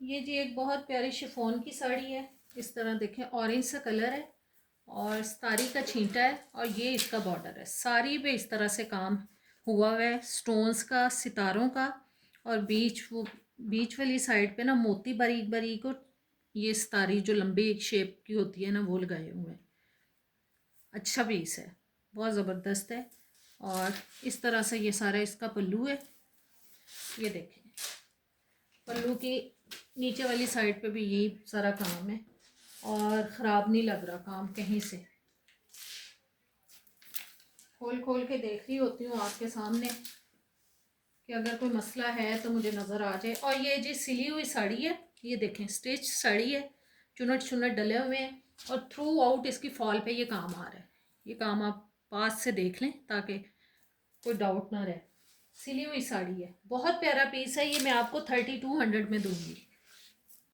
ये जी एक बहुत प्यारी शिफॉन की साड़ी है। इस तरह देखें, ऑरेंज सा कलर है और साड़ी का छींटा है और ये इसका बॉर्डर है। साड़ी पे इस तरह से काम हुआ हुआ है, स्टोन्स का, सितारों का, और बीच वाली साइड पे ना मोती बारीक बारीक, और ये सितारी जो लंबी शेप की होती है ना, वो लगाए हुए हैं। अच्छा पीस है, बहुत ज़बरदस्त है। और इस तरह से ये सारा इसका पल्लू है। ये देखें, पल्लू की नीचे वाली साइड पे भी यही सारा काम है और ख़राब नहीं लग रहा काम कहीं से। खोल खोल के देख रही होती हूँ आपके सामने कि अगर कोई मसला है तो मुझे नज़र आ जाए। और ये जी सिली हुई साड़ी है, ये देखें स्टिच साड़ी है, चुनट चुनट डले हुए हैं और थ्रू आउट इसकी फॉल पे ये काम आ रहा है। ये काम आप पास से देख लें ताकि कोई डाउट ना रहे। सिली हुई साड़ी है, बहुत प्यारा पीस है। ये मैं आपको 3200 में दूंगी।